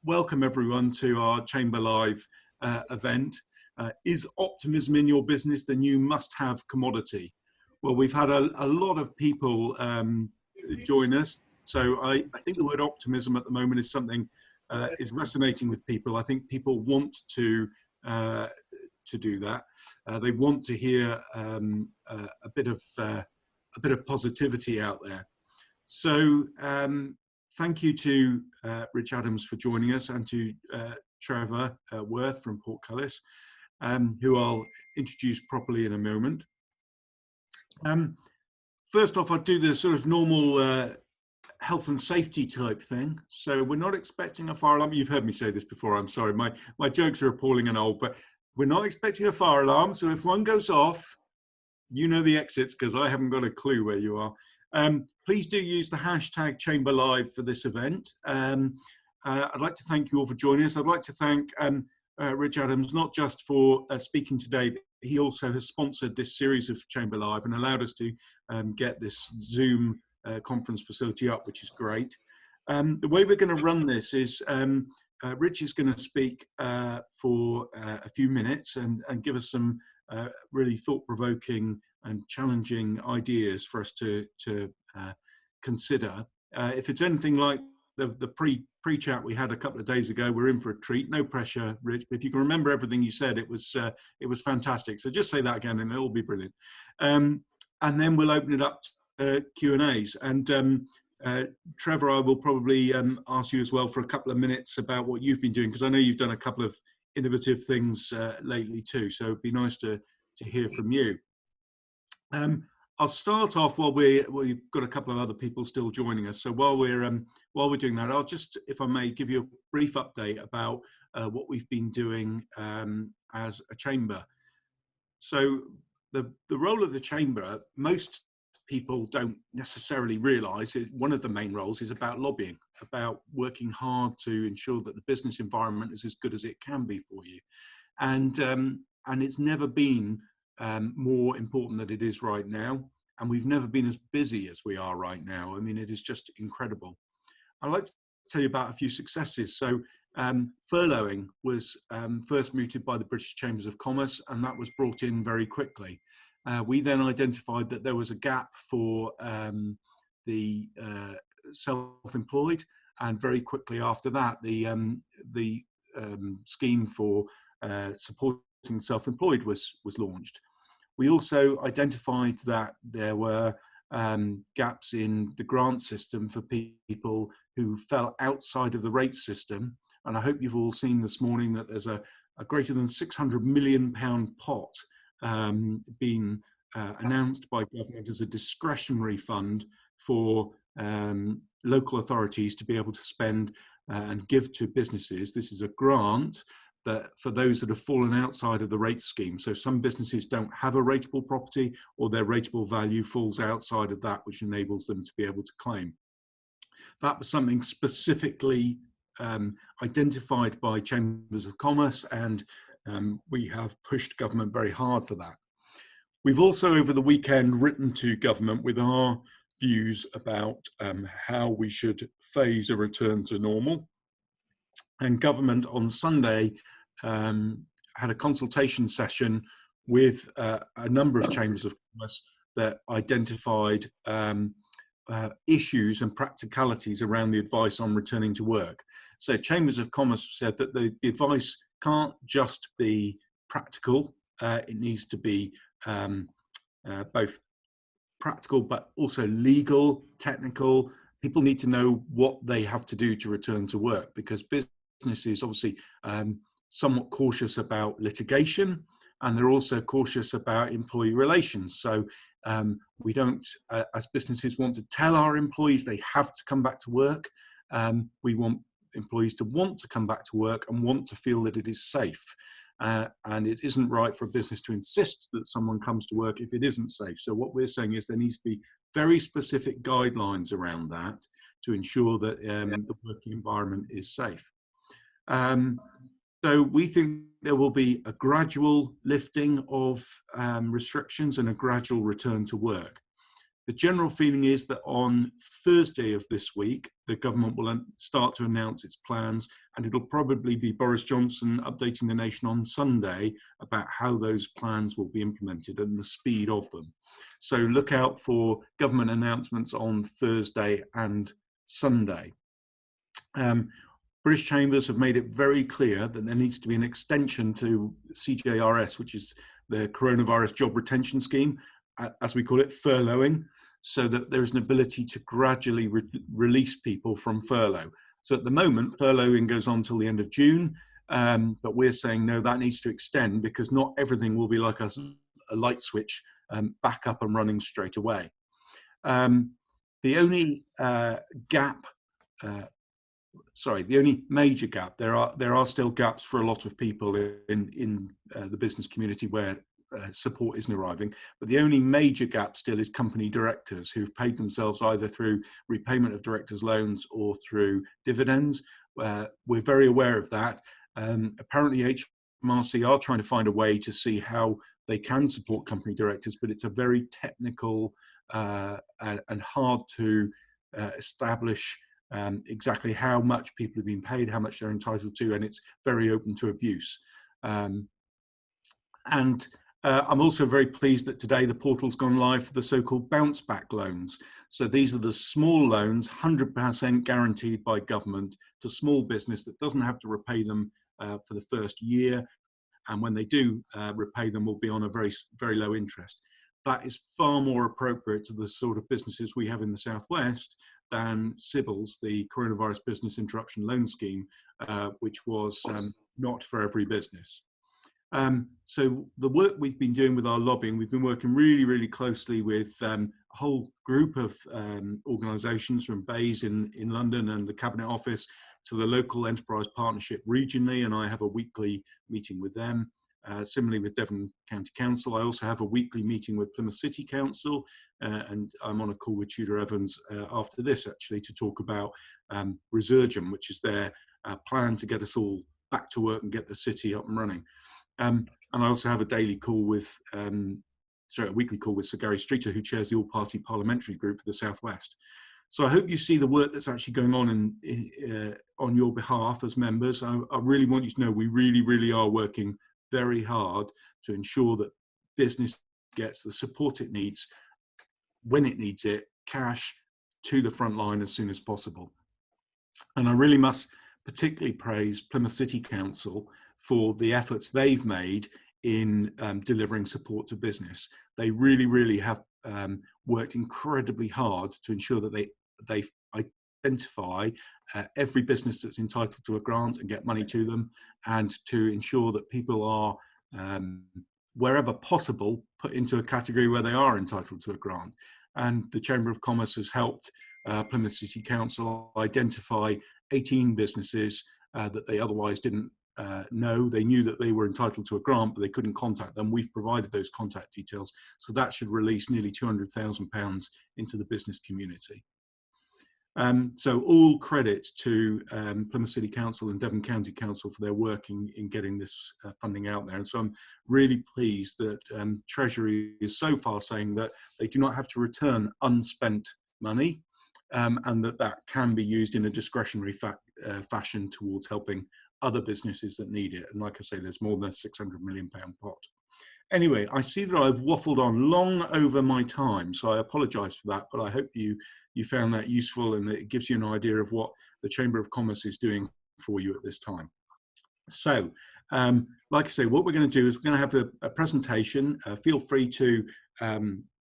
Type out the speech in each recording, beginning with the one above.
welcome everyone to our Chamber Live event. Is optimism in your business the new must-have commodity? Well, we've had a lot of people join us, so I think the word optimism at the moment is something is resonating with people. I think people want to do that. They want to hear a bit of positivity out there. So thank you to Rich Adams for joining us, and to Trevor Worth from Portcullis, who I'll introduce properly in a moment. First off, I'll do the sort of normal health and safety type thing. So we're not expecting a fire alarm. You've heard me say this before, I'm sorry. My jokes are appalling and old, but we're not expecting a fire alarm. So if one goes off, you know the exits, because I haven't got a clue where you are. Please do use the hashtag Chamber Live for this event. I'd like to thank you all for joining us. I'd like to thank Rich Adams, not just for speaking today, but he also has sponsored this series of Chamber Live and allowed us to get this Zoom conference facility up, which is great. The way we're going to run this is Rich is going to speak for a few minutes and give us some really thought-provoking and challenging ideas for us to consider. If it's anything like the pre-chat we had a couple of days ago, we're in for a treat. No pressure, Rich, but if you can remember everything you said, it was fantastic. So just say that again and it'll be brilliant. And then we'll open it up to Q&As. And Trevor, I will probably ask you as well for a couple of minutes about what you've been doing, because I know you've done a couple of innovative things lately too. So it'd be nice to hear from you. I'll start off while we've got a couple of other people still joining us. So while we're doing that, I'll just, if I may, give you a brief update about what we've been doing as a chamber. So the role of the chamber, most people don't necessarily realise, one of the main roles is about lobbying, about working hard to ensure that the business environment is as good as it can be for you, and it's never been more important than it is right now, and we've never been as busy as we are right now. I mean, it is just incredible. I'd like to tell you about a few successes. So furloughing was first mooted by the British Chambers of Commerce, and that was brought in very quickly. We then identified that there was a gap for the self-employed, and very quickly after that, the scheme for supporting self-employed was launched. We also identified that there were gaps in the grant system for people who fell outside of the rate system. And I hope you've all seen this morning that there's a greater than £600 million pot being announced by government as a discretionary fund for local authorities to be able to spend and give to businesses. This is a grant that for those that have fallen outside of the rate scheme. So some businesses don't have a rateable property, or their rateable value falls outside of that, which enables them to be able to claim. That was something specifically identified by Chambers of Commerce, and we have pushed government very hard for that. We've also over the weekend written to government with our views about how we should phase a return to normal. And government on Sunday had a consultation session with a number of Chambers of Commerce that identified issues and practicalities around the advice on returning to work. So Chambers of Commerce said that the advice can't just be practical, it needs to be both practical but also legal, technical. People need to know what they have to do to return to work, because business is obviously somewhat cautious about litigation, and they're also cautious about employee relations. So we don't, as businesses, want to tell our employees they have to come back to work. We want employees to want to come back to work and want to feel that it is safe. And it isn't right for a business to insist that someone comes to work if it isn't safe. So what we're saying is there needs to be very specific guidelines around that to ensure that the working environment is safe. So we think there will be a gradual lifting of restrictions and a gradual return to work. The general feeling is that on Thursday of this week, the government will start to announce its plans, and it'll probably be Boris Johnson updating the nation on Sunday about how those plans will be implemented and the speed of them. So look out for government announcements on Thursday and Sunday. British Chambers have made it very clear that there needs to be an extension to CJRS, which is the Coronavirus Job Retention Scheme, as we call it, furloughing, so that there is an ability to gradually release people from furlough. So at the moment, furloughing goes on till the end of June, but we're saying, no, that needs to extend, because not everything will be like a light switch back up and running straight away. The only the only major gap, there are still gaps for a lot of people in the business community where support isn't arriving, but the only major gap still is company directors who've paid themselves either through repayment of directors' loans or through dividends. We're very aware of that. Apparently HMRC are trying to find a way to see how they can support company directors, but it's a very technical and hard to establish exactly how much people have been paid, how much they're entitled to, and it's very open to abuse. I'm also very pleased that today the portal's gone live for the so-called bounce back loans. So these are the small loans, 100% guaranteed by government to small business that doesn't have to repay them for the first year. And when they do repay them, will be on a very, very low interest. That is far more appropriate to the sort of businesses we have in the Southwest than CBILS, the Coronavirus Business Interruption Loan Scheme, which was not for every business. So the work we've been doing with our lobbying, we've been working really, really closely with a whole group of organisations, from BEIS in London and the Cabinet Office to the local enterprise partnership regionally, and I have a weekly meeting with them. Similarly with Devon County Council, I also have a weekly meeting with Plymouth City Council, and I'm on a call with Tudor Evans after this, actually, to talk about Resurgam, which is their plan to get us all back to work and get the city up and running. And I also have a daily call with, a weekly call with Sir Gary Streeter, who chairs the all-party parliamentary group for the Southwest. So I hope you see the work that's actually going on on your behalf as members. I really want you to know we really, really are working very hard to ensure that business gets the support it needs when it needs it, cash, to the front line as soon as possible. And I really must particularly praise Plymouth City Council for the efforts they've made in delivering support to business. They really, really have worked incredibly hard to ensure that they identify every business that's entitled to a grant and get money to them, and to ensure that people are, wherever possible, put into a category where they are entitled to a grant. And the Chamber of Commerce has helped Plymouth City Council identify 18 businesses that they otherwise didn't know. They knew that they were entitled to a grant, but they couldn't contact them. We've provided those contact details, so that should release nearly £200,000 into the business community. So all credit to Plymouth City Council and Devon County Council for their work in getting this funding out there. And so I'm really pleased that Treasury is so far saying that they do not have to return unspent money, and that can be used in a discretionary fashion towards helping other businesses that need it. And like I say, there's more than a £600 million pot. Anyway, I see that I've waffled on long over my time, so I apologise for that, but I hope you found that useful and that it gives you an idea of what the Chamber of Commerce is doing for you at this time. So, like I say, what we're going to do is we're going to have a presentation. Feel free to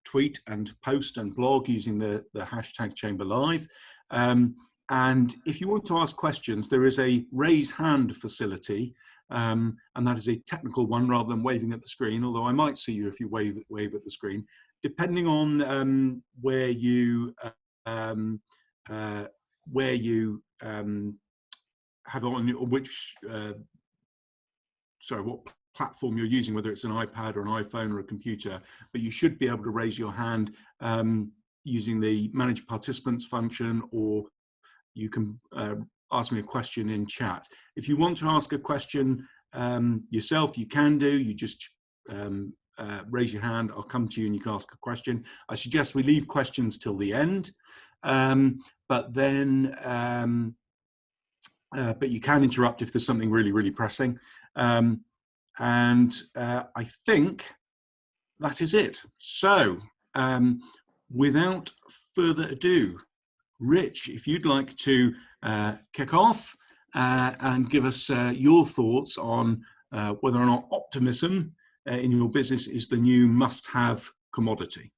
tweet and post and blog using the hashtag ChamberLive. And if you want to ask questions, there is a raise hand facility, and that is a technical one rather than waving at the screen, although I might see you if you wave at the screen, depending on where you have on which what platform you're using, whether it's an iPad or an iPhone or a computer, but you should be able to raise your hand using the manage participants function, or you can ask me a question in chat. If you want to ask a question yourself, you can do. You just raise your hand. I'll come to you and you can ask a question. I suggest we leave questions till the end, but you can interrupt if there's something really, really pressing. I think that is it. So without further ado, Rich, if you'd like to kick off and give us your thoughts on whether or not optimism in your business is the new must-have commodity.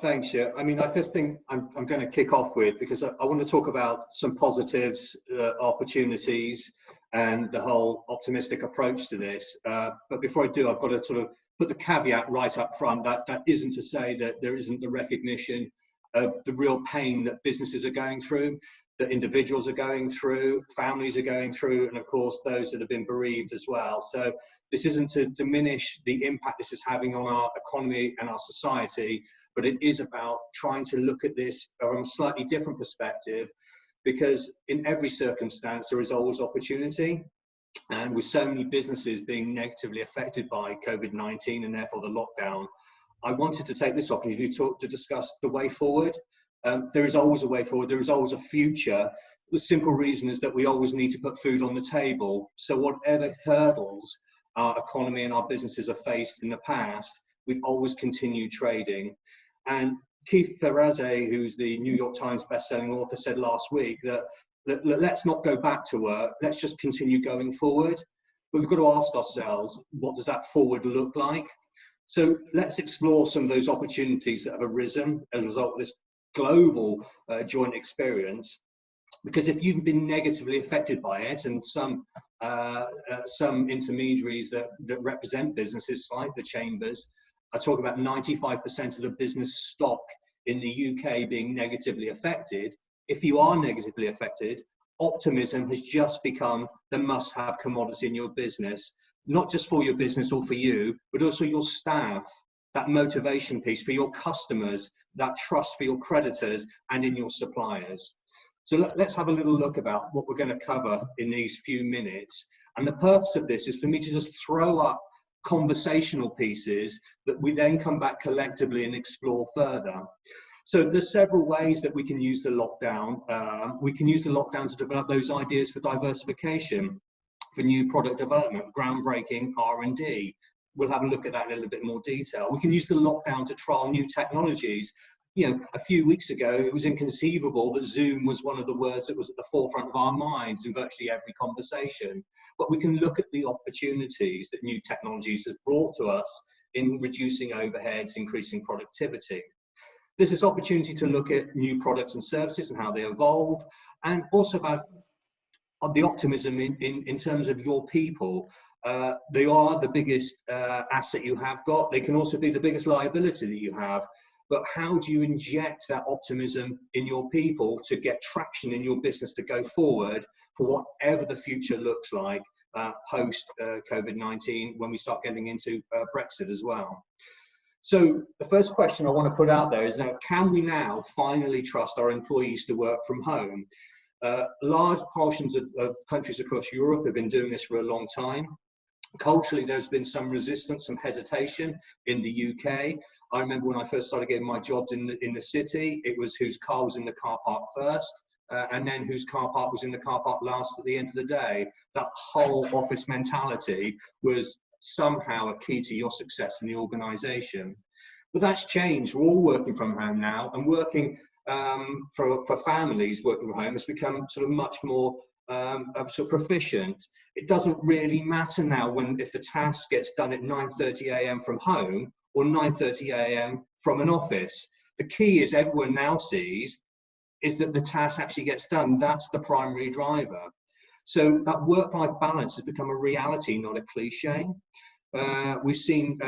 Thanks, yeah. I mean, the first thing I'm going to kick off with, because I want to talk about some positives, opportunities, and the whole optimistic approach to this. But before I do, I've got to sort of put the caveat right up front that isn't to say that there isn't the recognition of the real pain that businesses are going through, that individuals are going through, families are going through, and of course those that have been bereaved as well. So this isn't to diminish the impact this is having on our economy and our society, but it is about trying to look at this from a slightly different perspective, because in every circumstance there is always opportunity. And with so many businesses being negatively affected by COVID-19 and therefore the lockdown, I wanted to take this opportunity to discuss the way forward. There is always a way forward. There is always a future. The simple reason is that we always need to put food on the table. So whatever hurdles our economy and our businesses have faced in the past, we've always continued trading. And Keith Ferrazzi, who's the New York Times bestselling author, said last week that let's not go back to work. Let's just continue going forward. But we've got to ask ourselves, what does that forward look like? So let's explore some of those opportunities that have arisen as a result of this global joint experience. Because if you've been negatively affected by it, and some intermediaries that represent businesses like the chambers are talking about 95% of the business stock in the UK being negatively affected. If you are negatively affected, optimism has just become the must-have commodity in your business. Not just for your business or for you, but also your staff, that motivation piece for your customers, that trust for your creditors and in your suppliers. So let's have a little look about what we're going to cover in these few minutes. And the purpose of this is for me to just throw up conversational pieces that we then come back collectively and explore further. So there's several ways that we can use the lockdown. We can use the lockdown to develop those ideas for diversification, for new product development, groundbreaking R&D. We'll have a look at that in a little bit more detail. We can use the lockdown to trial new technologies. You know, a few weeks ago, it was inconceivable that Zoom was one of the words that was at the forefront of our minds in virtually every conversation. But we can look at the opportunities that new technologies have brought to us in reducing overheads, increasing productivity. There's this opportunity to look at new products and services and how they evolve, and also about the optimism in terms of your people. They are the biggest asset you have got. They can also be the biggest liability that you have. But how do you inject that optimism in your people to get traction in your business to go forward for whatever the future looks like post COVID-19, when we start getting into Brexit as well? So the first question I want to put out there is, now, can we now finally trust our employees to work from home? Large portions of countries across Europe have been doing this for a long time. Culturally, there's been some resistance, some hesitation in the UK. I remember when I first started getting my jobs in the city, it was whose car was in the car park first, and then whose car park was in the car park last at the end of the day. That whole office mentality was somehow a key to your success in the organisation. But that's changed. We're all working from home now, and working for families working from home has become sort of much more sort of proficient. It doesn't really matter now if the task gets done at 9:30 a.m. from home or 9:30 a.m. from an office. The key is everyone now sees is that the task actually gets done. That's the primary driver. So that work-life balance has become a reality, not a cliche. We've seen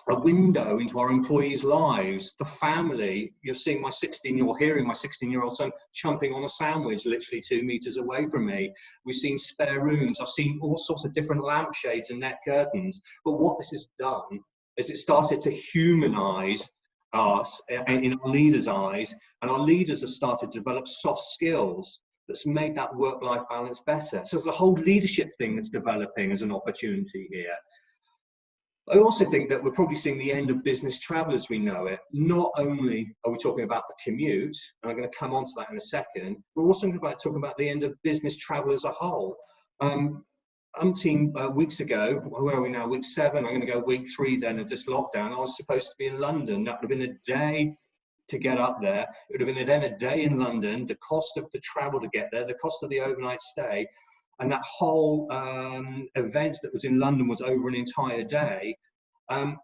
a window into our employees' lives, the family. You're seeing hearing my 16-year-old son chomping on a sandwich literally 2 meters away from me. We've seen spare rooms. I've seen all sorts of different lampshades and net curtains. But what this has done is it started to humanize us in our leaders' eyes, and our leaders have started to develop soft skills that's made that work-life balance better. So there's a whole leadership thing that's developing as an opportunity here. I also think that we're probably seeing the end of business travel as we know it. Not only are we talking about the commute, and I'm going to come on to that in a second, we're also talking about the end of business travel as a whole. Umpteen weeks ago, where are we now, week 7, I'm going to go week 3 then of this lockdown, I was supposed to be in London. That would have been a day to get up there. It would have been then a day in London, the cost of the travel to get there, the cost of the overnight stay, and that whole event that was in London was over an entire day,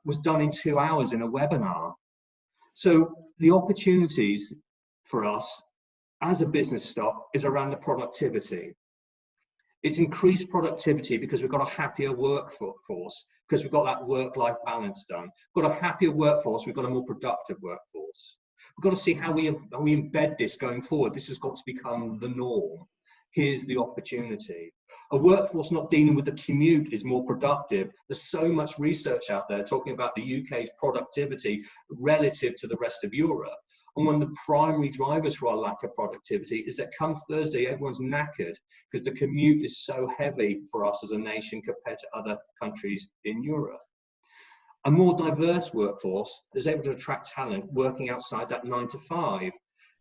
was done in 2 hours in a webinar. So the opportunities for us as a business stock is around the productivity. It's increased productivity because we've got a happier workforce, because we've got that work-life balance done. We've got a happier workforce, we've got a more productive workforce. We've got to see how we embed this going forward. This has got to become the norm. Here's the opportunity. A workforce not dealing with the commute is more productive. There's so much research out there talking about the UK's productivity relative to the rest of Europe. And one of the primary drivers for our lack of productivity is that come Thursday, everyone's knackered because the commute is so heavy for us as a nation compared to other countries in Europe. A more diverse workforce is able to attract talent working outside that 9 to 5.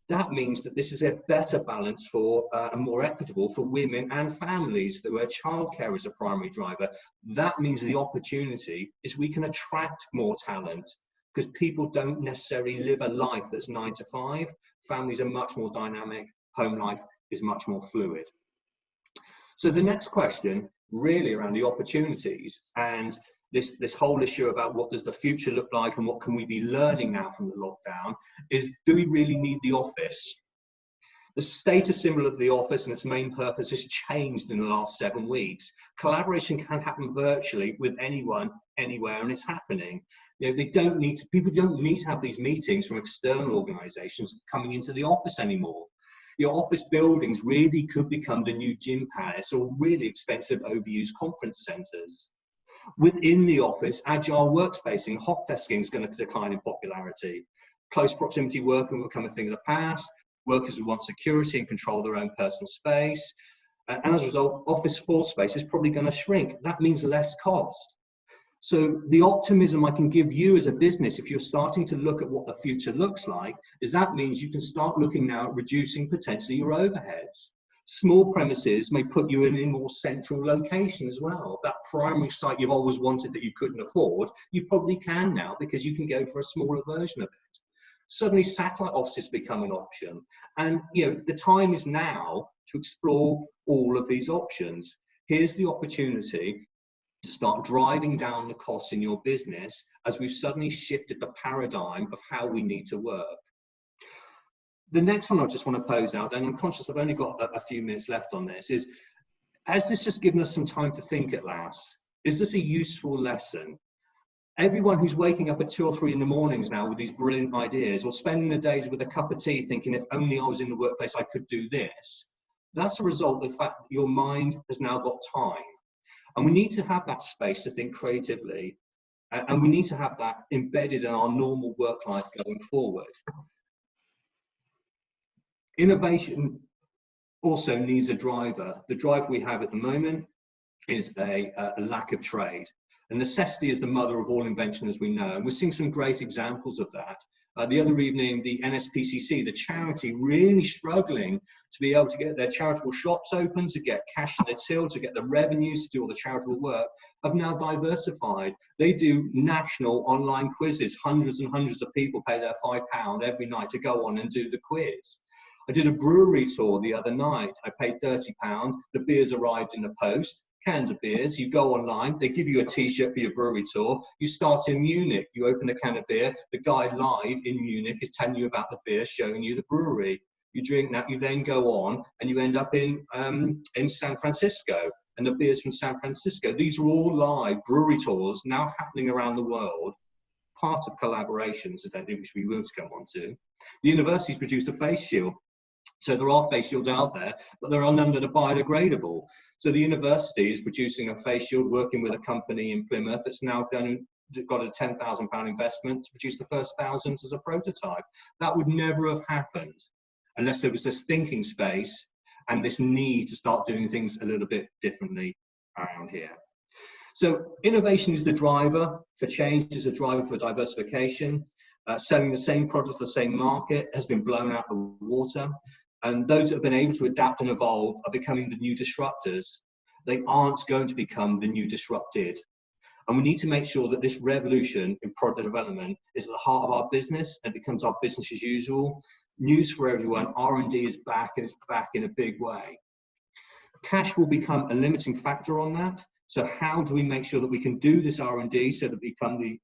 That means that this is a better balance for and more equitable for women and families where childcare is a primary driver. That means the opportunity is we can attract more talent because people don't necessarily live a life that's 9 to 5. Families are much more dynamic. Home life is much more fluid. So the next question really around the opportunities and this whole issue about what does the future look like and what can we be learning now from the lockdown is, do we really need the office? The status symbol of the office and its main purpose has changed in the last 7 weeks. Collaboration can happen virtually with anyone, anywhere, and it's happening. You know, people don't need to have these meetings from external organisations coming into the office anymore. Your office buildings really could become the new gym palace or really expensive overused conference centres. Within the office, agile workspacing, hot desking is going to decline in popularity. Close proximity working will become a thing of the past. Workers will want security and control of their own personal space. And as a result, office floor space is probably going to shrink. That means less cost. So the optimism I can give you as a business, if you're starting to look at what the future looks like, is that means you can start looking now at reducing potentially your overheads. Small premises may put you in a more central location as well. That primary site you've always wanted that you couldn't afford, you probably can now because you can go for a smaller version of it. Suddenly satellite offices become an option. And the time is now to explore all of these options. Here's the opportunity to start driving down the costs in your business as we've suddenly shifted the paradigm of how we need to work. The next one I just want to pose out, and I'm conscious I've only got a few minutes left on this, is, has this just given us some time to think at last? Is this a useful lesson? Everyone who's waking up at 2 or 3 in the mornings now with these brilliant ideas, or spending the days with a cup of tea thinking, if only I was in the workplace, I could do this. That's a result of the fact that your mind has now got time. And we need to have that space to think creatively. And we need to have that embedded in our normal work life going forward. Innovation also needs a driver. The driver we have at the moment is a lack of trade. And necessity is the mother of all invention, as we know. And we're seeing some great examples of that. The other evening, the NSPCC, the charity, really struggling to be able to get their charitable shops open, to get cash in the till, to get the revenues to do all the charitable work, have now diversified. They do national online quizzes. Hundreds and hundreds of people pay their £5 every night to go on and do the quiz. I did a brewery tour the other night. I paid £30. The beers arrived in the post. Cans of beers, you go online, they give you a t-shirt for your brewery tour. You start in Munich, you open a can of beer, the guy live in Munich is telling you about the beer, showing you the brewery. You drink that, you then go on and you end up in San Francisco, and the beers from San Francisco. These are all live brewery tours now happening around the world, part of collaborations, which we will come on to. The university's produced a face shield. So there are face shields out there, but there are none that are biodegradable. So the university is producing a face shield, working with a company in Plymouth that's now got a £10,000 investment to produce the first thousands as a prototype. That would never have happened unless there was this thinking space and this need to start doing things a little bit differently around here. So innovation is the driver for change, is a driver for diversification. Selling the same product to the same market has been blown out of the water. And those that have been able to adapt and evolve are becoming the new disruptors. They aren't going to become the new disrupted. And we need to make sure that this revolution in product development is at the heart of our business and becomes our business as usual. News for everyone, R&D is back, and it's back in a big way. Cash will become a limiting factor on that. So how do we make sure that we can do this R&D so that we become the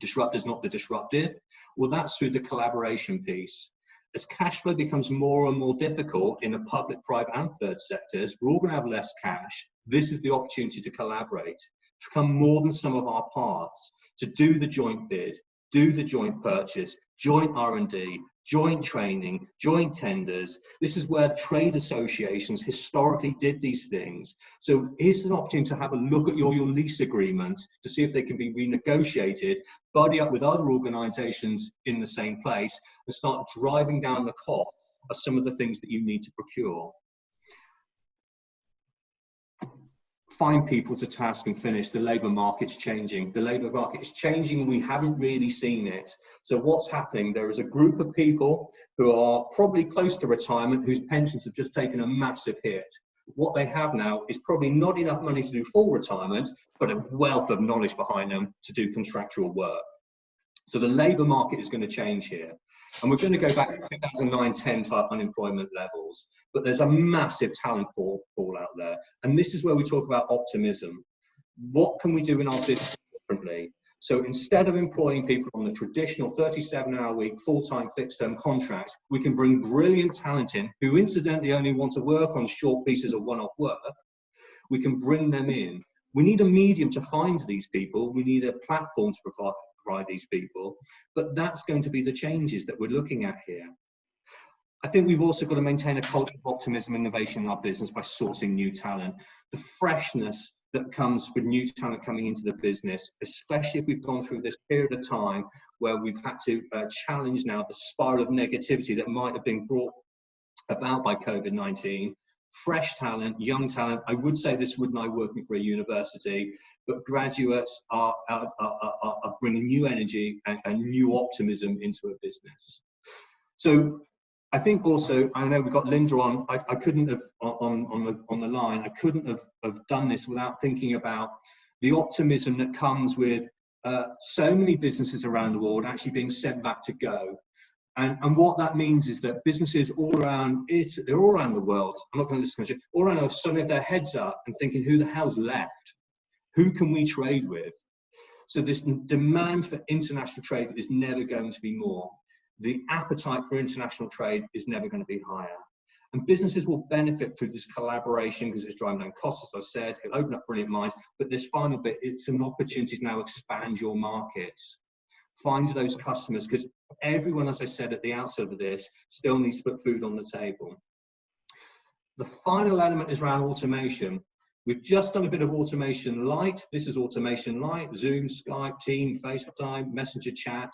disruptors, not the disruptive? Well, that's through the collaboration piece. As cash flow becomes more and more difficult in the public, private and third sectors, we're all going to have less cash. This is the opportunity to collaborate, to become more than sum of our parts, to do the joint bid, do the joint purchase, joint R&D, joint training, joint tenders. This is where trade associations historically did these things. So here's an opportunity to have a look at your lease agreements to see if they can be renegotiated, buddy up with other organizations in the same place, and start driving down the cost of some of the things that you need to procure. Find people to task and finish. The labour market's changing. The labour market is changing and we haven't really seen it. So what's happening? There is a group of people who are probably close to retirement whose pensions have just taken a massive hit. What they have now is probably not enough money to do full retirement, but a wealth of knowledge behind them to do contractual work. So the labour market is going to change here. And we're going to go back to 2009-10 type unemployment levels. But there's a massive talent pool out there. And this is where we talk about optimism. What can we do in our business differently? So instead of employing people on the traditional 37-hour week, full-time fixed-term contract, we can bring brilliant talent in who incidentally only want to work on short pieces of one-off work. We can bring them in. We need a medium to find these people. We need a platform to provide these people, but that's going to be the changes that we're looking at here. I think we've also got to maintain a culture of optimism and innovation in our business by sourcing new talent. The freshness that comes with new talent coming into the business, especially if we've gone through this period of time where we've had to challenge now the spiral of negativity that might have been brought about by COVID-19. Fresh talent, young talent. I would say this wouldn't I working for a university, but graduates are bringing new energy and new optimism into a business. So I think also, I know we've got Linda on, I couldn't have, on the line, I couldn't have done this without thinking about the optimism that comes with so many businesses around the world actually being sent back to go. And what that means is that businesses all around they're all around the world, I'm not going to listen to you, all around suddenly have their heads up and thinking, who the hell's left? Who can we trade with? So this demand for international trade is never going to be more. The appetite for international trade is never going to be higher. And businesses will benefit through this collaboration because it's driving down costs, as I said, it'll open up brilliant minds. But this final bit, it's an opportunity to now expand your markets. Find those customers, because everyone, as I said at the outset of this, still needs to put food on the table. The final element is around automation. We've just done a bit of automation light. This is automation light, Zoom, Skype, Team, FaceTime, Messenger chat.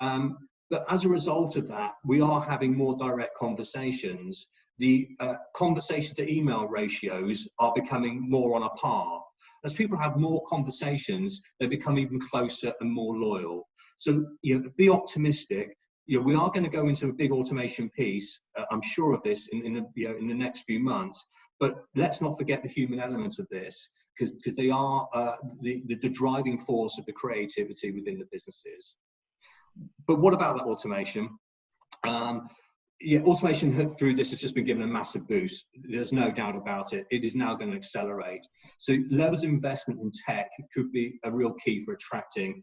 But as a result of that, we are having more direct conversations. The conversation to email ratios are becoming more on a par. As people have more conversations, they become even closer and more loyal. So, be optimistic. We are going to go into a big automation piece. I'm sure of this in the next few months. But let's not forget the human element of this, because they are the driving force of the creativity within the businesses. But what about that automation? Automation through this has just been given a massive boost. There's no doubt about it. It is now going to accelerate. So levels of investment in tech could be a real key for attracting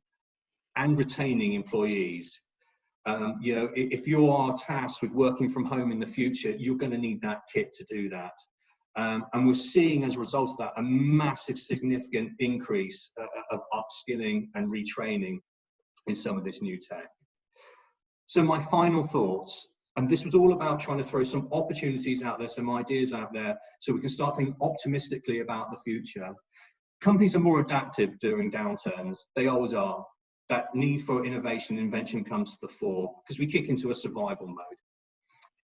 and retaining employees. If you are tasked with working from home in the future, you're going to need that kit to do that. And we're seeing as a result of that a massive significant increase of upskilling and retraining in some of this new tech. So my final thoughts, and this was all about trying to throw some opportunities out there, some ideas out there, so we can start thinking optimistically about the future. Companies are more adaptive during downturns. They always are. That need for innovation and invention comes to the fore because we kick into a survival mode.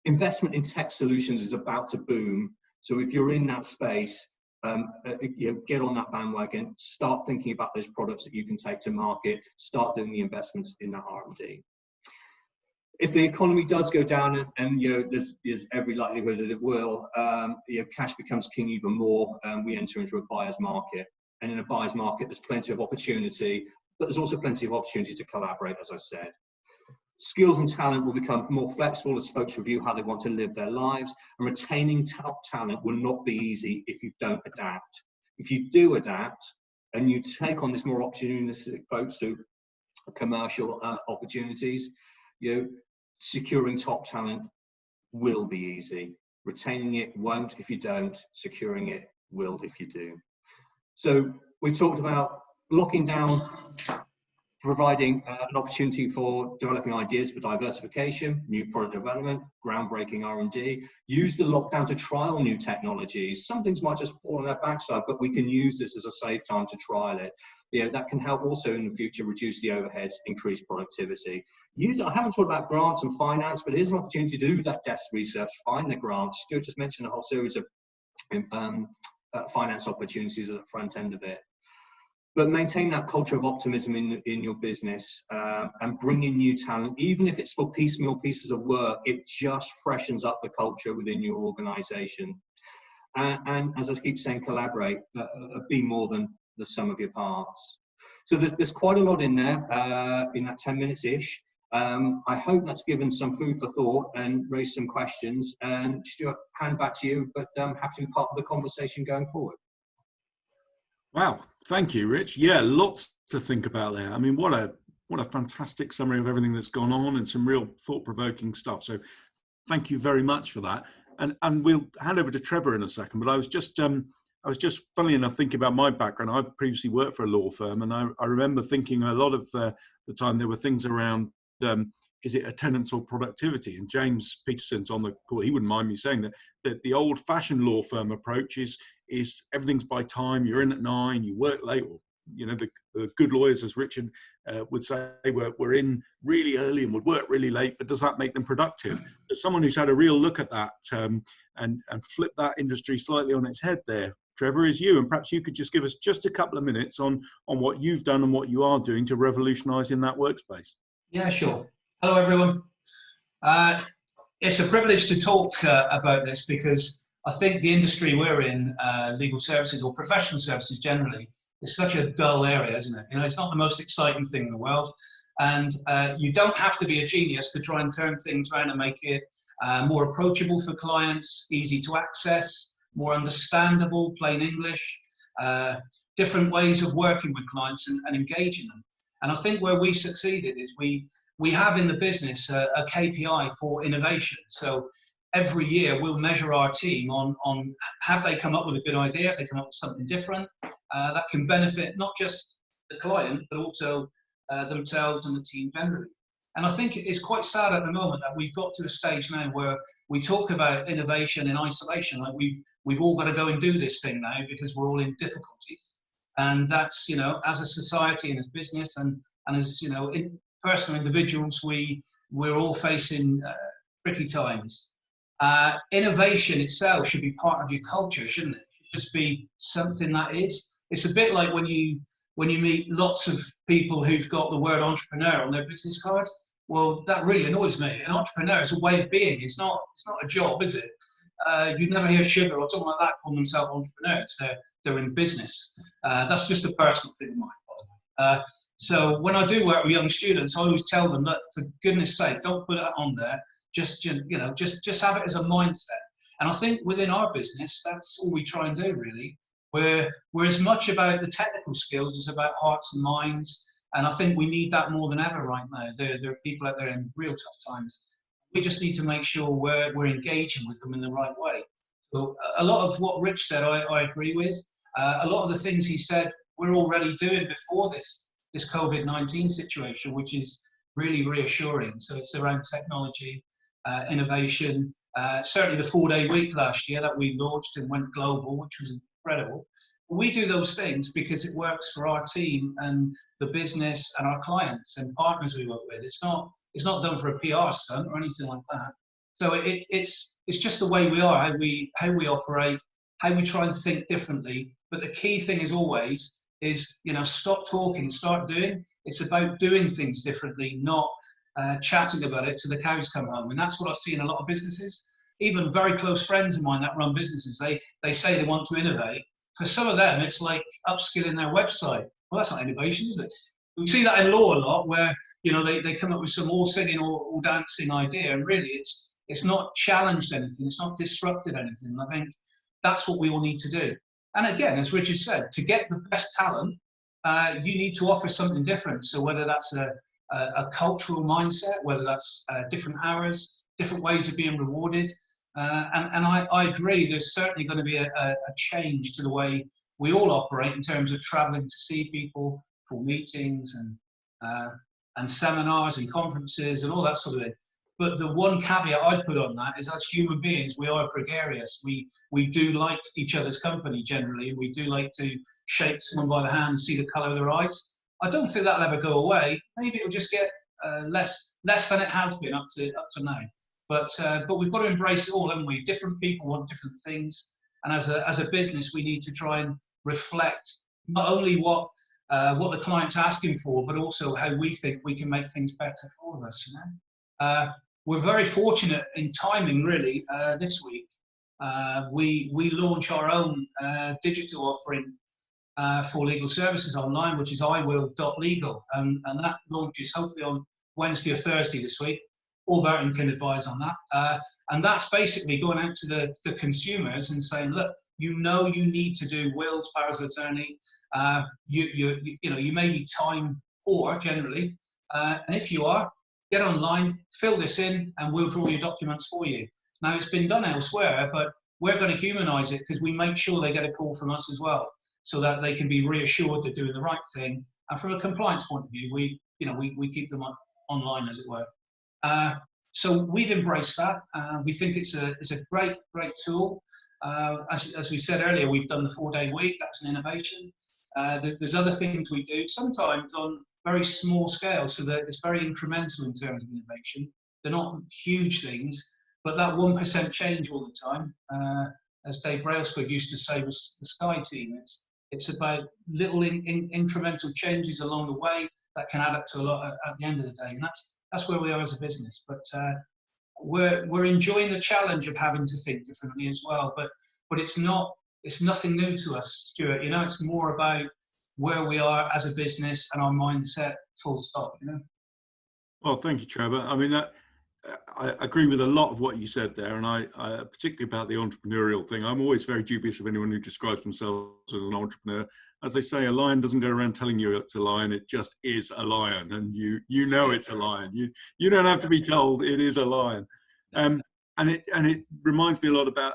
Investment in tech solutions is about to boom. So if you're in that space, get on that bandwagon, start thinking about those products that you can take to market, start doing the investments in that R&D. If the economy does go down, and there's every likelihood that it will, cash becomes king even more. We enter into a buyer's market, and in a buyer's market, there's plenty of opportunity, but there's also plenty of opportunity to collaborate, as I said. Skills and talent will become more flexible as folks review how they want to live their lives, and retaining top talent will not be easy if you don't adapt. If you do adapt and you take on this more opportunistic approach to commercial opportunities, securing top talent will be easy. Retaining it won't if you don't. Securing it will if you do. So we talked about locking down, providing an opportunity for developing ideas for diversification, new product development, groundbreaking R&D. Use the lockdown to trial new technologies. Some things might just fall on their backside, but we can use this as a safe time to trial it. That can help also in the future reduce the overheads, increase productivity. I haven't talked about grants and finance, but here's an opportunity to do that desk research, find the grants. Stuart just mentioned a whole series of finance opportunities at the front end of it. But maintain that culture of optimism in your business and bring in new talent. Even if it's for piecemeal pieces of work, it just freshens up the culture within your organization. And as I keep saying, collaborate, be more than the sum of your parts. So there's quite a lot in there, in that 10 minutes-ish. I hope that's given some food for thought and raised some questions. And Stuart, hand back to you, but I'm happy to be part of the conversation going forward. Wow, thank you, Rich. Yeah, lots to think about there. I mean, what a fantastic summary of everything that's gone on and some real thought-provoking stuff. So thank you very much for that. And we'll hand over to Trevor in a second, but I was just funnily enough thinking about my background. I previously worked for a law firm, and I remember thinking a lot of the time there were things around, is it attendance or productivity? And James Peterson's on the call. He wouldn't mind me saying that the old-fashioned law firm approach is everything's by time. You're in at 9, you work late. Or, the good lawyers, as Richard would say, were in really early and would work really late. But does that make them productive? As someone who's had a real look at that and flip that industry slightly on its head there, Trevor, is you. And perhaps you could just give us just a couple of minutes on what you've done and what you are doing to revolutionise in that workspace. Yeah, sure. Hello, everyone. It's a privilege to talk about this because I think the industry we're in, legal services or professional services generally, is such a dull area, isn't it? It's not the most exciting thing in the world. And you don't have to be a genius to try and turn things around and make it more approachable for clients, easy to access, more understandable, plain English, different ways of working with clients and engaging them. And I think where we succeeded is we have in the business a KPI for innovation. So every year we'll measure our team on have they come up with a good idea, have they come up with something different that can benefit not just the client, but also themselves and the team generally. And I think it's quite sad at the moment that we've got to a stage now where we talk about innovation in isolation. Like we've all got to go and do this thing now because we're all in difficulties. And that's, as a society and as business and as, personal individuals, we're all facing tricky times. Innovation itself should be part of your culture, shouldn't it? It should just be something that is. It's a bit like when you meet lots of people who've got the word entrepreneur on their business card. Well, that really annoys me. An entrepreneur is a way of being. It's not a job, is it? You'd never hear Sugar or something like that call themselves entrepreneurs. They're in business. That's just a personal thing of mine. So when I do work with young students, I always tell them that, for goodness sake, don't put it on there. Just have it as a mindset. And I think within our business, that's all we try and do, really. We're as much about the technical skills as about hearts and minds. And I think we need that more than ever right now. There are people out there in real tough times. We just need to make sure we're engaging with them in the right way. So a lot of what Rich said, I agree with. A lot of the things he said, we're already doing before this COVID-19 situation, which is really reassuring. So it's around technology, innovation, certainly the 4-day week last year that we launched and went global, which was incredible. We do those things because it works for our team and the business and our clients and partners we work with. It's not done for a PR stunt or anything like that. So it's just the way we are, how we operate, how we try and think differently. But the key thing is always is, you know, stop talking, start doing. It's about doing things differently, not chatting about it till the cows come home. And that's what I see in a lot of businesses. Even very close friends of mine that run businesses, they say they want to innovate. For some of them, it's like upskilling their website. Well, that's not innovation, is it? We see that in law a lot, where, you know, they come up with some all singing or dancing idea, and really it's not challenged anything, it's not disrupted anything. And I think that's what we all need to do. And again, as Richard said, to get the best talent, you need to offer something different. So whether that's a cultural mindset, whether that's different hours, different ways of being rewarded. And I agree, there's certainly going to be a change to the way we all operate in terms of traveling to see people for meetings and seminars and conferences and all that sort of thing. But the one caveat I'd put on that is, as human beings, we are gregarious. We do like each other's company generally, and we do like to shake someone by the hand and see the colour of their eyes. I don't think that'll ever go away. Maybe it'll just get less than it has been up to now. But we've got to embrace it all, haven't we? Different people want different things, and as a business, we need to try and reflect not only what the client's asking for, but also how we think we can make things better for all of us. You know, we're very fortunate in timing, really. This week, we launch our own digital offering for legal services online, which is iwill.legal, and that launches hopefully on Wednesday or Thursday this week. All Burton can advise on that, and that's basically going out to the consumers and saying, look, you know, you need to do wills, powers of attorney. You know, you may be time poor generally, and if you are, get online, fill this in, and we'll draw your documents for you. Now, it's been done elsewhere, but we're going to humanise it, because we make sure they get a call from us as well, so that they can be reassured they're doing the right thing. And from a compliance point of view, we keep them online, as it were. So we've embraced that. We think it's a great tool. As we said earlier, we've done the 4-day week. That's an innovation. There's other things we do, sometimes on very small scale, so that it's very incremental in terms of innovation. They're not huge things, but that 1% change all the time, as Dave Brailsford used to say, was the Sky team. It's about little incremental changes along the way that can add up to a lot at the end of the day, and that's where we are as a business. But we're enjoying the challenge of having to think differently as well. But it's nothing new to us, Stuart. You know, it's more about where we are as a business and our mindset. Full stop. You know. Well, thank you, Trevor. I mean, I agree with a lot of what you said there, and I particularly about the entrepreneurial thing. I'm always very dubious of anyone who describes themselves as an entrepreneur. As they say, a lion doesn't go around telling you it's a lion; it just is a lion, and you know it's a lion. You don't have to be told it is a lion. And it reminds me a lot about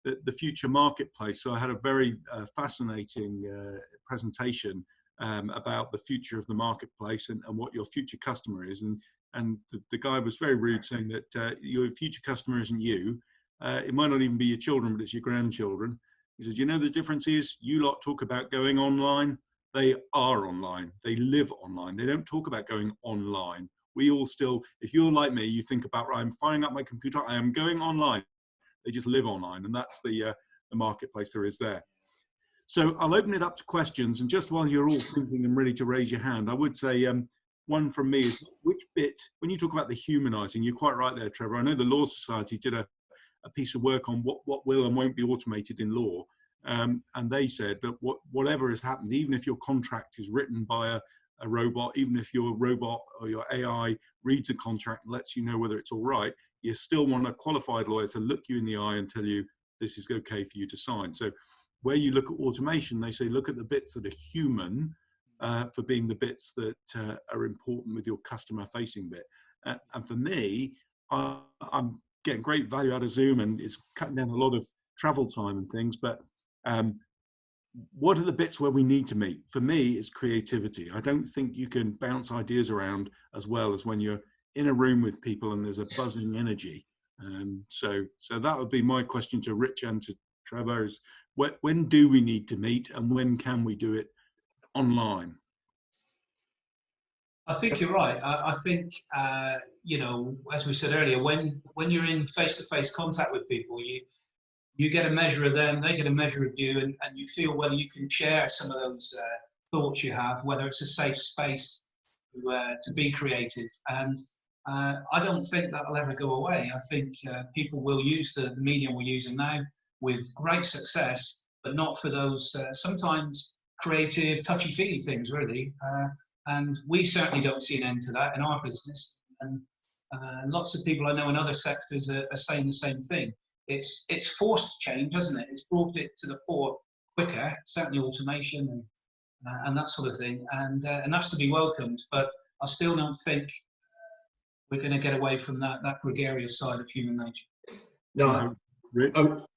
the future marketplace. So I had a very fascinating presentation about the future of the marketplace and what your future customer is. And the guy was very rude, saying that your future customer isn't you. It might not even be your children, but it's your grandchildren. He said, you know, the difference is you lot talk about going online. They are online. They live online. They don't talk about going online. We all still, if you're like me, you think about, right, I'm firing up my computer, I am going online. They just live online. And that's the marketplace there is there. So I'll open it up to questions. And just while you're all thinking and ready to raise your hand, I would say, one from me is, which bit, when you talk about the humanizing, you're quite right there, Trevor. I know the Law Society did a piece of work on what will and won't be automated in law. And they said that whatever has happened, even if your contract is written by a robot, even if your robot or your AI reads a contract and lets you know whether it's all right, you still want a qualified lawyer to look you in the eye and tell you this is okay for you to sign. So where you look at automation, they say look at the bits that are human, for being the bits that are important with your customer facing bit. And for me, I'm getting great value out of Zoom, and it's cutting down a lot of travel time and things, but what are the bits where we need to meet? For me, it's creativity. I don't think you can bounce ideas around as well as when you're in a room with people and there's a buzzing energy. So that would be my question to Rich and to Trevor, is when do we need to meet and when can we do it online? I think you're right. I think, you know, as we said earlier, when you're in face-to-face contact with people, you get a measure of them, they get a measure of you, and you feel whether you can share some of those thoughts you have, whether it's a safe space to be creative. And I don't think that will ever go away. I think people will use the medium we're using now with great success, but not for those sometimes creative, touchy-feely things, really. And we certainly don't see an end to that in our business. And lots of people I know in other sectors are saying the same thing. It's forced change, hasn't it? It's brought it to the fore quicker, certainly automation and that sort of thing. And that's to be welcomed, but I still don't think we're going to get away from that gregarious side of human nature. No, Rich?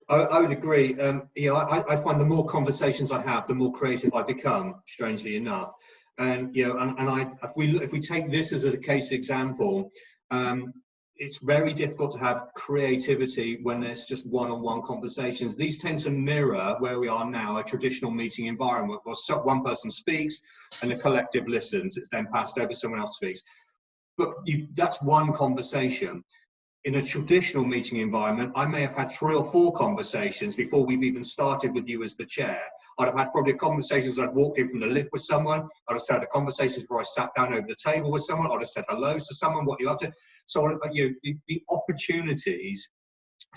I would agree. I find the more conversations I have, the more creative I become, strangely enough. And if we take this as a case example, it's very difficult to have creativity when there's just one-on-one conversations. These tend to mirror where we are now, a traditional meeting environment where one person speaks and the collective listens. It's then passed over, someone else speaks. But that's one conversation. In a traditional meeting environment, I may have had 3 or 4 conversations before we've even started with you as the chair. I'd have had probably conversations as I'd walked in from the lift with someone. I'd have had a conversation before I sat down over the table with someone. I'd have said hello to someone, what you up to. So the opportunities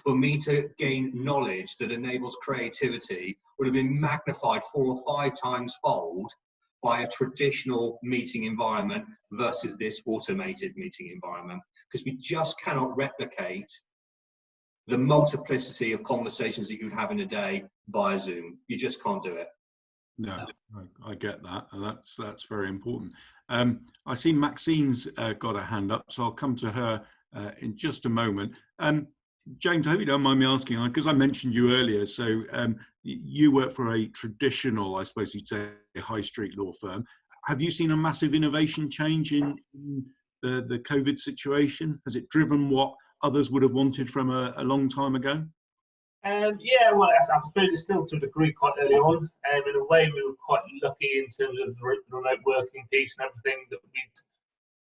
for me to gain knowledge that enables creativity would have been magnified 4 or 5 times fold by a traditional meeting environment versus this automated meeting environment, because we just cannot replicate the multiplicity of conversations that you'd have in a day via Zoom. You just can't do it. No, I get that, and that's very important. I see Maxine's got a hand up, so I'll come to her in just a moment. James, I hope you don't mind me asking, because I mentioned you earlier, so you work for a traditional, I suppose you'd say, high street law firm. Have you seen a massive innovation change in the COVID situation? Has it driven what others would have wanted from a long time ago? Yeah, well, I suppose it's still to a degree quite early on. In a way, we were quite lucky in terms of the remote working piece and everything that we'd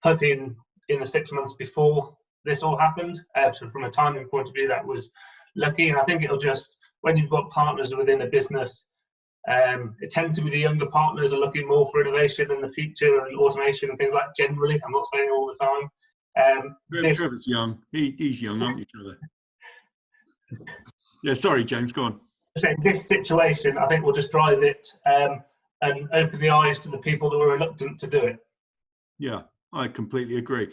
put in the 6 months before this all happened. So from a timing point of view, that was lucky. And I think it'll just, when you've got partners within a business, it tends to be the younger partners are looking more for innovation in the future and automation and things like generally. I'm not saying all the time. Trevor's young. He's young, aren't you, Trevor? Yeah, sorry, James, go on. So in this situation, I think we'll just drive it and open the eyes to the people that were reluctant to do it. Yeah, I completely agree.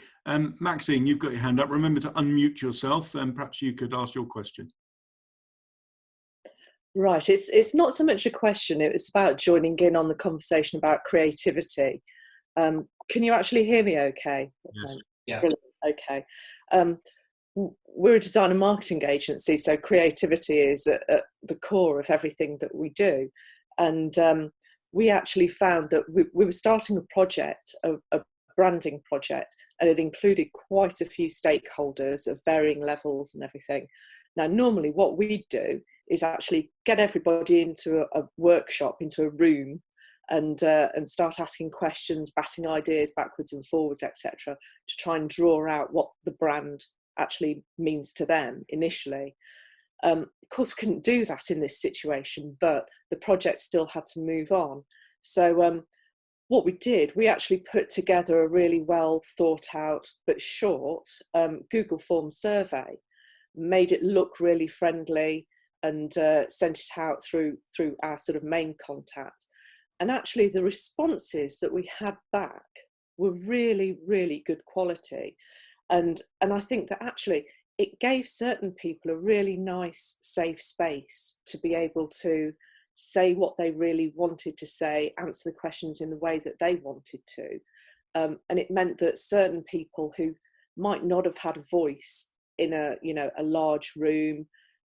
Maxine, you've got your hand up. Remember to unmute yourself, and perhaps you could ask your question. Right, it's not so much a question, it was about joining in on the conversation about creativity. Can you actually hear me okay? Yes. Yeah. Brilliant. Okay. We're a design and marketing agency, so creativity is at the core of everything that we do. And we actually found that we were starting a project, a branding project, and it included quite a few stakeholders of varying levels and everything. Now, normally what we do is actually get everybody into a workshop, into a room, and start asking questions, batting ideas backwards and forwards, etc., to try and draw out what the brand actually means to them initially. Of course, we couldn't do that in this situation, but the project still had to move on. So what we did, we actually put together a really well thought out but short Google Forms survey, made it look really friendly, and sent it out through our sort of main contact. And actually the responses that we had back were really, really good quality. And I think that actually it gave certain people a really nice, safe space to be able to say what they really wanted to say, answer the questions in the way that they wanted to. And it meant that certain people who might not have had a voice in a large room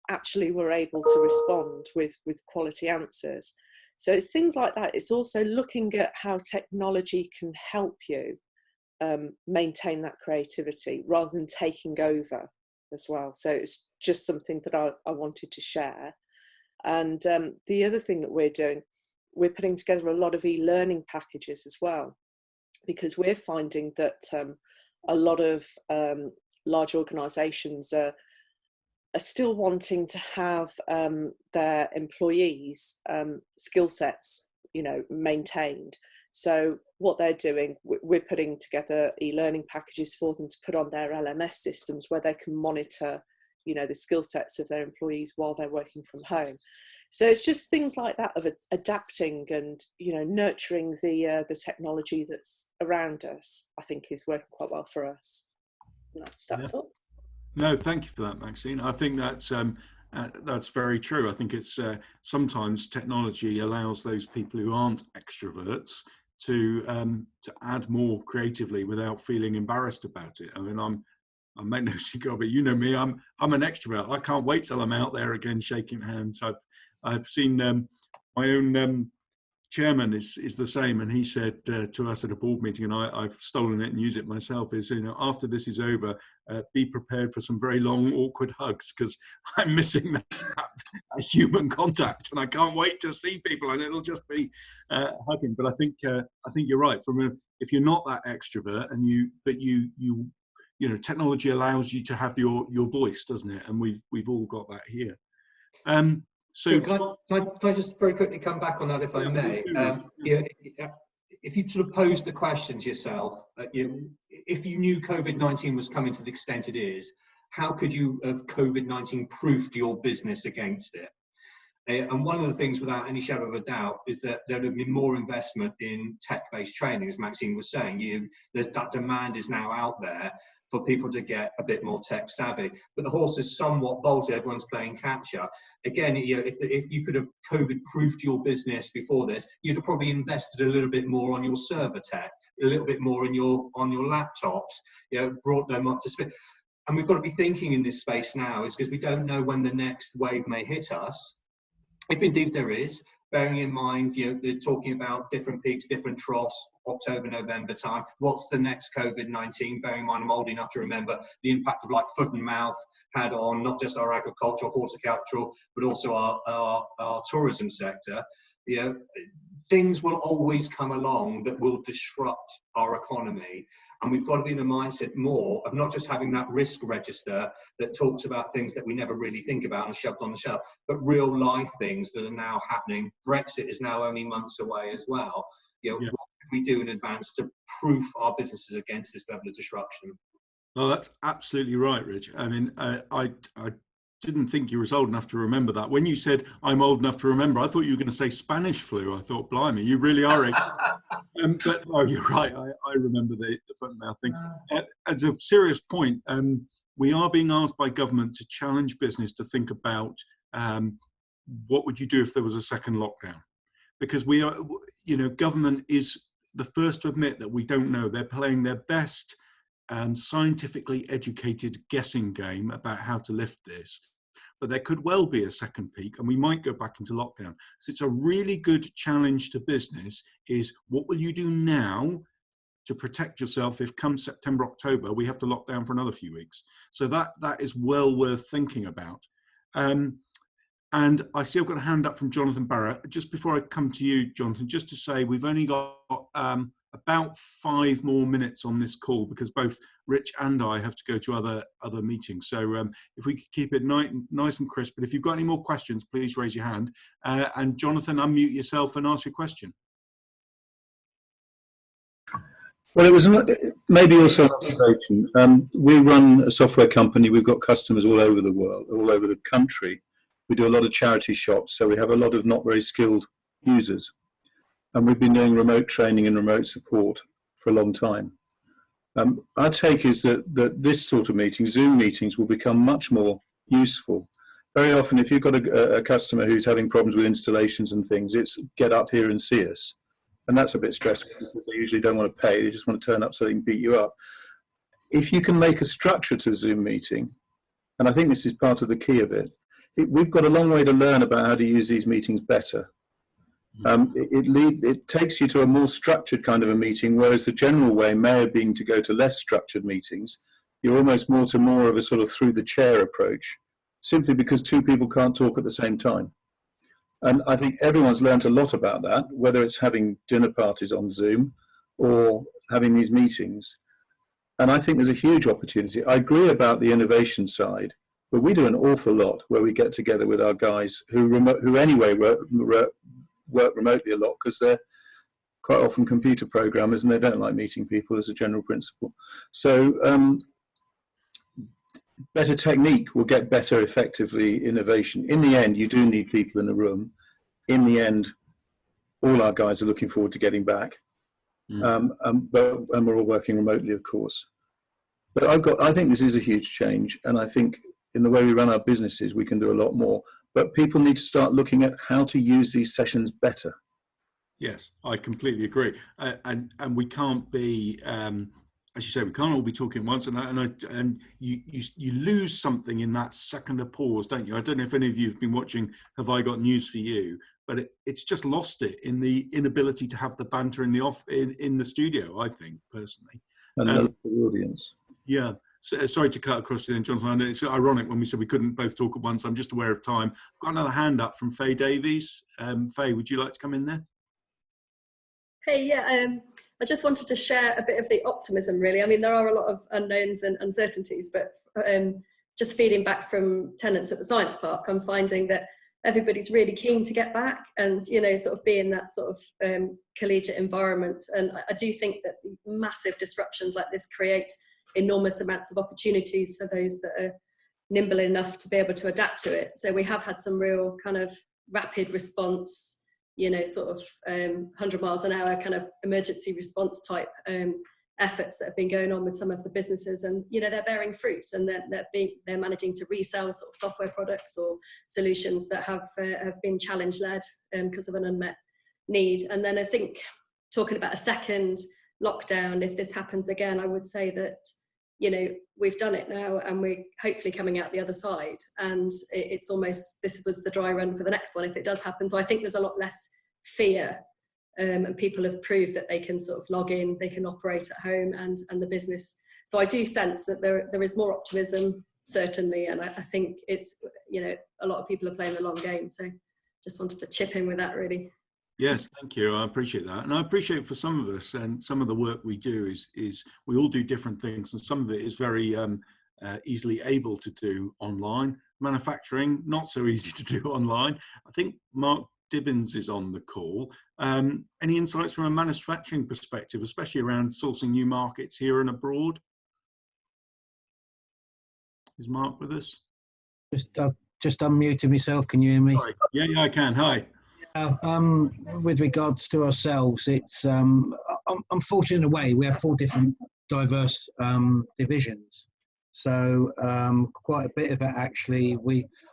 actually were able to respond with quality answers. So it's things like that. It's also looking at how technology can help you maintain that creativity rather than taking over as well. So it's just something that I wanted to share. And the other thing that we're doing, we're putting together a lot of e-learning packages as well, because we're finding that a lot of large organisations are are still wanting to have their employees' skill sets, maintained. So what they're doing, we're putting together e-learning packages for them to put on their LMS systems where they can monitor, the skill sets of their employees while they're working from home. So it's just things like that of adapting and, nurturing the technology that's around us, I think is working quite well for us. That's all. No, thank you for that, Maxine. I think that's very true. I think it's sometimes technology allows those people who aren't extroverts to add more creatively without feeling embarrassed about it. I mean, I make no secret of it. You know me. I'm an extrovert. I can't wait till I'm out there again shaking hands. I've seen my own chairman is the same, and he said to us at a board meeting, and I've stolen it and used it myself, is after this is over, be prepared for some very long awkward hugs, because I'm missing that human contact, and I can't wait to see people, and it'll just be hugging. But I think you're right. If you're not that extrovert, and technology allows you to have your voice, doesn't it? And we've all got that here. So can I just very quickly come back on that, if I may? If you sort of pose the question to yourself, if you knew COVID-19 was coming to the extent it is, how could you have COVID-19 proofed your business against it? And one of the things, without any shadow of a doubt, is that there would have been more investment in tech-based training, as Maxine was saying. That demand is now out there for people to get a bit more tech savvy. But the horse is somewhat bolted. Everyone's playing catch up. Again, if you could have COVID-proofed your business before this, you'd have probably invested a little bit more on your server tech, a little bit more on your laptops, brought them up to speed. And we've got to be thinking in this space now, is because we don't know when the next wave may hit us. If indeed there is, bearing in mind, they're talking about different peaks, different troughs, October, November time. What's the next COVID-19? Bearing in mind, I'm old enough to remember the impact of foot and mouth had on not just our agricultural, horticultural, but also our tourism sector. Things will always come along that will disrupt our economy. And we've got to be in a mindset more of not just having that risk register that talks about things that we never really think about and shoved on the shelf, but real life things that are now happening. Brexit is now only months away as well. What can we do in advance to proof our businesses against this level of disruption? Well, that's absolutely right, Rich. I mean, I didn't think you were old enough to remember that. When you said I'm old enough to remember, I thought you were going to say Spanish flu. I thought, blimey, you really are. But no, you're right. I remember the foot and mouth thing. As a serious point, we are being asked by government to challenge business to think about what would you do if there was a second lockdown? Because we are, government is the first to admit that we don't know. They're playing their best scientifically educated guessing game about how to lift this. But there could well be a second peak, and we might go back into lockdown. So it's a really good challenge to business is, what will you do now to protect yourself if come September, October, we have to lock down for another few weeks? So that is well worth thinking about. And I see I've got a hand up from Jonathan Barrett. Just before I come to you, Jonathan, just to say we've only got about 5 more minutes on this call, because both Rich and I have to go to other meetings. So if we could keep it nice and crisp, but if you've got any more questions, please raise your hand. And Jonathan, unmute yourself and ask your question. Well, it was maybe also an observation. We run a software company. We've got customers all over the world, all over the country. We do a lot of charity shops, so we have a lot of not very skilled users. And we've been doing remote training and remote support for a long time. Our take is that this sort of meeting, Zoom meetings, will become much more useful. Very often, if you've got a customer who's having problems with installations and things, it's get up here and see us. And that's a bit stressful, because they usually don't want to pay. They just want to turn up so they can beat you up. If you can make a structure to a Zoom meeting, and I think this is part of the key of it, we've got a long way to learn about how to use these meetings better. It takes you to a more structured kind of a meeting, whereas the general way may have been to go to less structured meetings. You're almost more of a sort of through the chair approach, simply because 2 people can't talk at the same time. And I think everyone's learned a lot about that, whether it's having dinner parties on Zoom or having these meetings. And I think there's a huge opportunity. I agree about the innovation side. But we do an awful lot where we get together with our guys who anyway work remotely a lot, because they're quite often computer programmers and they don't like meeting people as a general principle. So better technique will get better, effectively, innovation. In the end, you do need people in the room. In the end, all our guys are looking forward to getting back. And we're all working remotely, of course. But I think this is a huge change, and I think in the way we run our businesses, we can do a lot more. But people need to start looking at how to use these sessions better. Yes, I completely agree. And we can't be, as you say, we can't all be talking once. And you lose something in that second of pause, don't you? I don't know if any of you have been watching Have I Got News for You, but it's just lost it in the inability to have the banter in the studio, I think, personally. And the audience. Yeah. So, sorry to cut across you then, Jonathan. I know it's ironic when we said we couldn't both talk at once. I'm just aware of time. I've got another hand up from Faye Davies. Faye, would you like to come in there? Hey, yeah, I just wanted to share a bit of the optimism, really. I mean, there are a lot of unknowns and uncertainties, but just feeding back from tenants at the Science Park, I'm finding that everybody's really keen to get back and, you know, sort of be in that sort of collegiate environment. And I do think that massive disruptions like this create enormous amounts of opportunities for those that are nimble enough to be able to adapt to it. So we have had some real kind of rapid response, you know, sort of 100 miles an hour kind of emergency response type efforts that have been going on with some of the businesses, and you know, they're bearing fruit, and they're managing to resell sort of software products or solutions that have been challenge led because of an unmet need. And then I think talking about a second lockdown, if this happens again, I would say that, you know, we've done it now and we're hopefully coming out the other side, and it's almost, this was the dry run for the next one if it does happen. So I think there's a lot less fear, and people have proved that they can sort of log in, they can operate at home, and the business. So I do sense that there is more optimism, certainly, and I think it's, you know, a lot of people are playing the long game. So just wanted to chip in with that, really. Yes, thank you. I appreciate that. And I appreciate for some of us, and some of the work we do is we all do different things, and some of it is very easily able to do online. Manufacturing, not so easy to do online. I think Mark Dibbins is on the call. Any insights from a manufacturing perspective, especially around sourcing new markets here and abroad? Is Mark with us? Just unmuted myself. Can you hear me? Sorry. Yeah, I can. Hi. With regards to ourselves, it's unfortunate in a way we have 4 different diverse divisions. So quite a bit of it actually,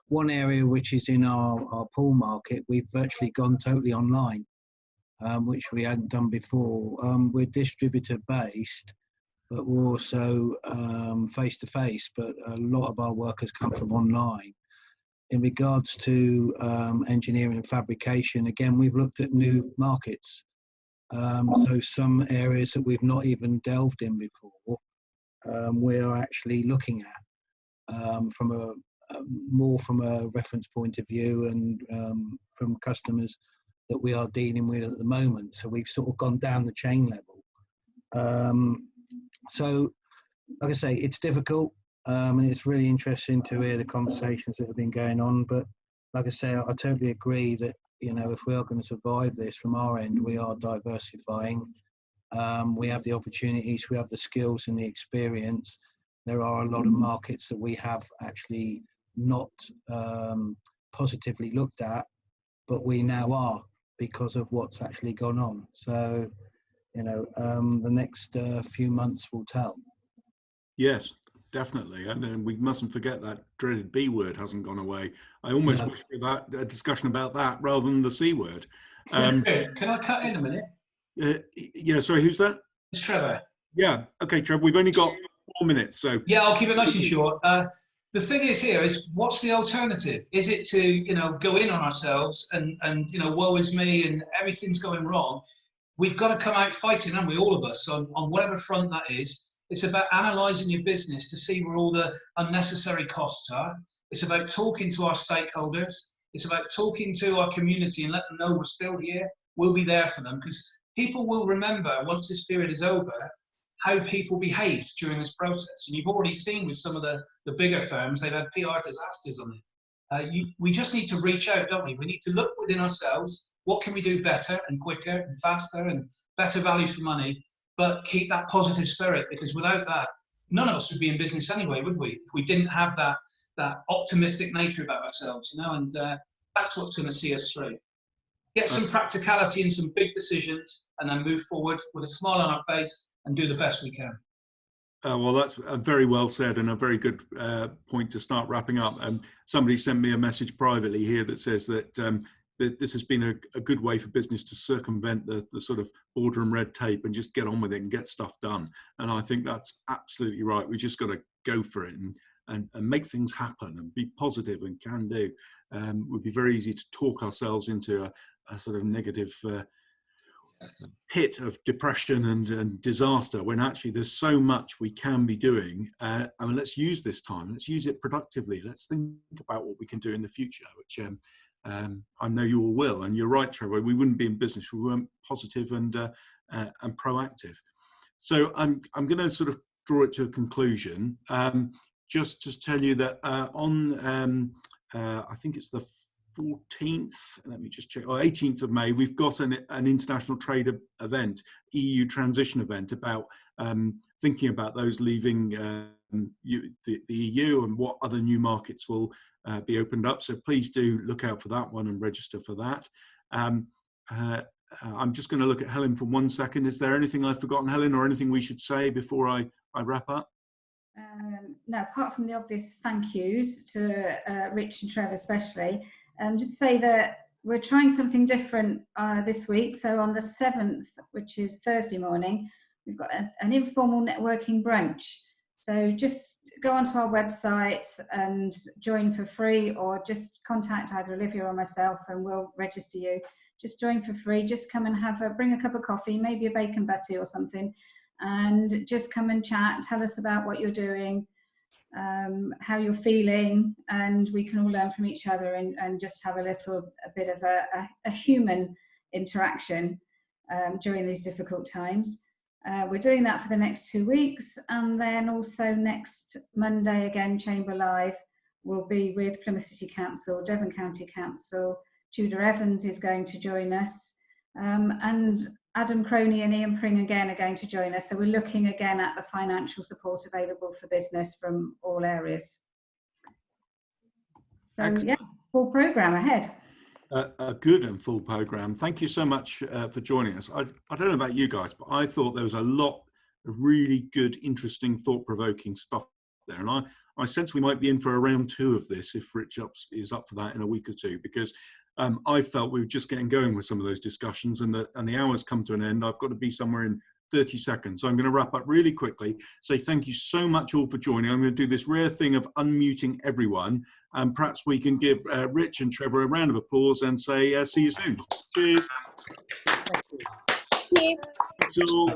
one area which is in our pool market, we've virtually gone totally online, which we hadn't done before. We're distributor based, but we're also face to face, but a lot of our work has come from online. In regards to engineering and fabrication, again, we've looked at new markets. So some areas that we've not even delved in before, we're actually looking at more from a reference point of view, and from customers that we are dealing with at the moment. So we've sort of gone down the chain level. So, like I say, it's difficult. And it's really interesting to hear the conversations that have been going on. But like I say, I totally agree that, you know, if we are going to survive this from our end, we are diversifying. We have the opportunities, we have the skills and the experience. There are a lot of markets that we have actually not positively looked at, but we now are, because of what's actually gone on. So, you know, the next few months will tell. Yes. Definitely, and we mustn't forget that dreaded B word hasn't gone away. I almost wish we had a discussion about that rather than the C word. Can I cut in a minute? Yeah, sorry, who's that? It's Trevor. Yeah, okay, Trevor, we've only got 4 minutes, so. Yeah, I'll keep it nice and short. The thing is here is, what's the alternative? Is it to, you know, go in on ourselves and you know, woe is me and everything's going wrong? We've got to come out fighting, haven't we, all of us, on whatever front that is. It's about analysing your business to see where all the unnecessary costs are. It's about talking to our stakeholders. It's about talking to our community and letting them know we're still here. We'll be there for them, because people will remember once this period is over how people behaved during this process. And you've already seen with some of the bigger firms, they've had PR disasters on it. We just need to reach out, don't we? We need to look within ourselves. What can we do better and quicker and faster and better value for money, but keep that positive spirit, because without that, none of us would be in business anyway, would we? If we didn't have that optimistic nature about ourselves, you know, and that's what's going to see us through. Get some practicality and some big decisions, and then move forward with a smile on our face and do the best we can. Well, that's very well said, and a very good point to start wrapping up. Somebody sent me a message privately here that says that, that this has been a good way for business to circumvent the sort of boardroom red tape and just get on with it and get stuff done. And I think that's absolutely right. We just got to go for it and make things happen and be positive and can do. It would be very easy to talk ourselves into a sort of negative pit of depression and disaster, when actually there's so much we can be doing. I mean, let's use this time, let's use it productively, let's think about what we can do in the future, which I know you all will. And you're right, Trevor, we wouldn't be in business if we weren't positive and proactive. So I'm going to sort of draw it to a conclusion. Just to tell you that on I think it's the 14th, let me just check, 18th of May, we've got an international trade event, EU transition event, about thinking about those leaving the EU and what other new markets will be opened up. So please do look out for that one and register for that. I'm just going to look at Helen for 1 second. Is there anything I've forgotten, Helen, or anything we should say before I wrap up? No, apart from the obvious thank yous to Rich and Trevor especially. Just say that we're trying something different this week. So on the 7th, which is Thursday morning, we've got an informal networking brunch. So just go onto our website and join for free, or just contact either Olivia or myself and we'll register you. Just join for free. Just come and bring a cup of coffee, maybe a bacon butty or something, and just come and chat, tell us about what you're doing, how you're feeling, and we can all learn from each other and just have a bit of a human interaction during these difficult times. We're doing that for the next 2 weeks, and then also next Monday again, Chamber Live will be with Plymouth City Council, Devon County Council. Judah Evans is going to join us, and Adam Croney and Ian Pring again are going to join us. So we're looking again at the financial support available for business from all areas. So yeah, full programme ahead. A good and full programme. Thank you so much for joining us. I don't know about you guys, but I thought there was a lot of really good, interesting, thought-provoking stuff there. And I sense we might be in for a round 2 of this if Rich is up for that in a week or two, because I felt we were just getting going with some of those discussions, and the hour's come to an end. I've got to be somewhere in 30 seconds. So I'm going to wrap up really quickly. Say thank you so much all for joining. I'm going to do this rare thing of unmuting everyone, and perhaps we can give Rich and Trevor a round of applause and say see you soon. Cheers. Thank you. Thanks all.